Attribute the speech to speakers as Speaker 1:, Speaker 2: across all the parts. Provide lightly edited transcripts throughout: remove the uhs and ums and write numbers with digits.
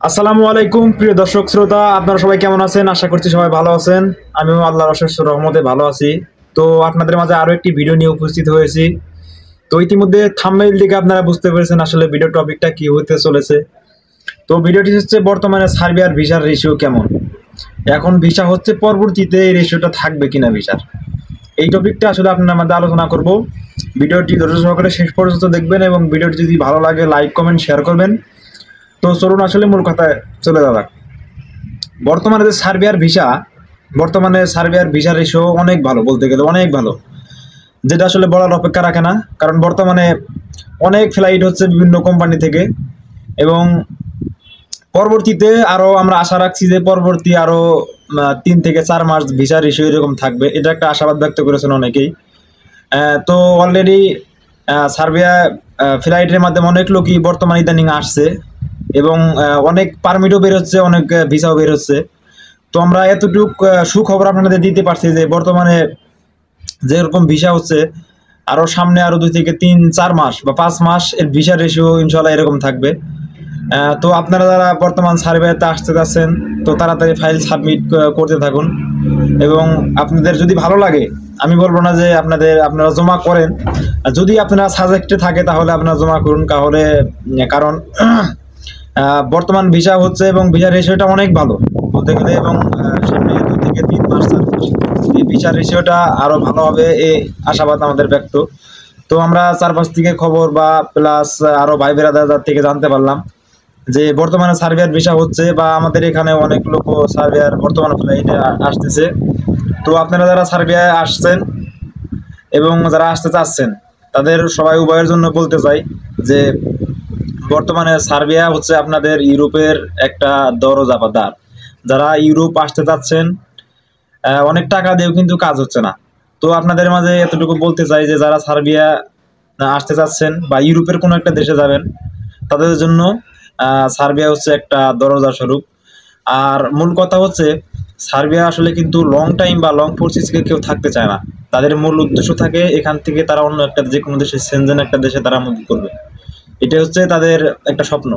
Speaker 1: আসসালামু আলাইকুম প্রিয় দর্শক শ্রোতা, আপনারা সবাই কেমন আছেন? আশা করছি সবাই ভালো আছেন। আমিও আল্লাহর অশেষ রহমতে ভালো আছি। তো আপনাদের মাঝে আরো একটি ভিডিও নিয়ে উপস্থিত হয়েছি। তো ইতিমধ্যে থাম্বনেইল থেকে আপনারা বুঝতে পেরেছেন আসলে ভিডিও টপিকটা কি হতে চলেছে। তো ভিডিওটি হচ্ছে বর্তমানে সার্বিয়ার ভিসার রেশিও কেমন, এখন ভিসা হচ্ছে, পরবর্তীতে এই রেশিওটা থাকবে কিনা ভিসার, এই টপিকটা আসলে আপনার মধ্যে আলোচনা করব। ভিডিওটি ধৈর্য সহকারে শেষ পর্যন্ত দেখবেন এবং ভিডিওটি যদি ভালো লাগে লাইক কমেন্ট শেয়ার করবেন। তো চলুন আসলে মূল কথায় চলে যাওয়া যাক। বর্তমানে সার্বিয়ার ভিসা রেশিও অনেক ভালো, বলতে গেলে অনেক ভালো, যেটা আসলে বলার অপেক্ষা রাখে না। কারণ বর্তমানে অনেক ফ্লাইট হচ্ছে বিভিন্ন কোম্পানি থেকে, এবং পরবর্তীতে আরো আমরা আশা রাখছি যে পরবর্তী আরো 3 থেকে 4 মাস ভিসা রেশিও এরকম থাকবে, এটা একটা আশাবাদ ব্যক্ত করেছেন অনেকেই। তো অলরেডি সার্বিয়া ফ্লাইটের মাধ্যমে অনেক লোকই বর্তমানে ইদানিং আসছে, এবং অনেক পারমিটও বের হচ্ছে, অনেক ভিসাও বের হচ্ছে। তো আমরা এতটুক সুখবর আপনাদের দিতে পারছি যে বর্তমানে যেরকম ভিসা হচ্ছে, আরো সামনে আরো 2 থেকে 3 4 মাস বা 5 মাস এর ভিসা রেশিও ইনশাল্লাহ এরকম থাকবে। তো আপনারা যারা বর্তমান সার্ভেতে আসতে যাচ্ছেন, তো তাড়াতাড়ি ফাইল সাবমিট করতে থাকুন। এবং আপনাদের যদি ভালো লাগে, আমি বলবো না যে আপনারা জমা করেন, যদি আপনারা সাজেক্টে থাকে তাহলে আপনারা জমা করুন। কারণ বর্তমান ভিসা হচ্ছে এবং ভিসা রেশিওটা অনেক ভালো বলতে গেলে, এবং সামনে 2 থেকে 3 মাস 4 মাস এই ভিসা রেশিওটা আরো ভালো হবে এই আশাবাদ আমাদের ব্যক্ত। তো আমরা চারপাশ থেকে খবর বা প্লাস আরো ভাই বেরাদার থেকে জানতে পারলাম যে বর্তমানে সার্বিয়ার ভিসা হচ্ছে, বা আমাদের এখানে অনেক লোক সার্বিয়ার বর্তমানে ফ্লাইটে আসতেছে। তো আপনারা যারা সার্বিয়ায় আসছেন এবং যারা আসতে চাচ্ছেন, তাদের সবাই উভয়ের জন্য বলতে চাই যে বর্তমানে সার্বিয়া হচ্ছে আপনাদের ইউরোপের একটা দরজা বা দ্বার। যারা ইউরোপ আসতে চাচ্ছেন, অনেক টাকা দিয়েও কিন্তু কাজ হচ্ছে না। তো আপনাদের মাঝে এতটুকু বলতে চাই যে যারা সার্বিয়া আসতে চাচ্ছেন বা ইউরোপের কোনো একটা দেশে যাবেন, তাদের জন্য সার্বিয়া হচ্ছে একটা দরজা স্বরূপ। আর মূল কথা হচ্ছে, সার্বিয়া আসলে কিন্তু লং টাইম বা লং প্রসেসে কেউ থাকতে চায় না। তাদের মূল উদ্দেশ্য থাকে এখান থেকে তারা অন্য একটা যে কোনো দেশে, সেনজেন একটা দেশে তারা মুভ করবে, এটা হচ্ছে তাদের একটা স্বপ্ন।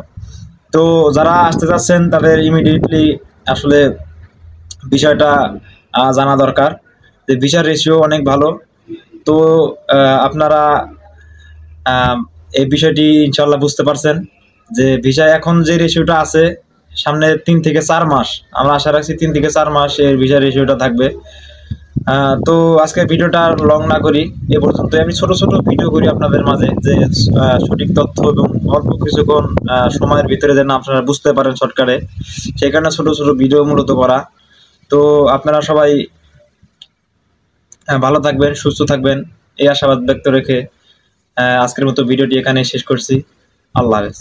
Speaker 1: তো যারা আসতে চাচ্ছেন তাদের ইমিডিয়েটলি আসলে বিষয়টা জানা দরকার যে ভিসার রেশিও অনেক ভালো। তো আপনারা এই বিষয়টি ইনশাল্লাহ বুঝতে পারছেন যে ভিসা এখন যে রেশিওটা আছে, সামনে 3 থেকে 4 মাস, আমরা আশা রাখছি 3 থেকে 4 মাস এর ভিসা রেশিওটা থাকবে। তো আজকে ভিডিওটা লং না করি, এ পর্যন্ত। আমি ছোট ছোট ভিডিও করি আপনাদের মাঝে, যে সঠিক তথ্য এবং অল্প কিছুক্ষণ সময়ের ভিতরে যেন আপনারা বুঝতে পারেন শর্টকাটে, সেখানে ছোট ছোট ভিডিও মূলত করা। তো আপনারা সবাই ভালো থাকবেন, সুস্থ থাকবেন, এই আশাবাদ ব্যক্ত রেখে আজকের মতো ভিডিওটি এখানে শেষ করছি। আল্লাহ হাফেজ।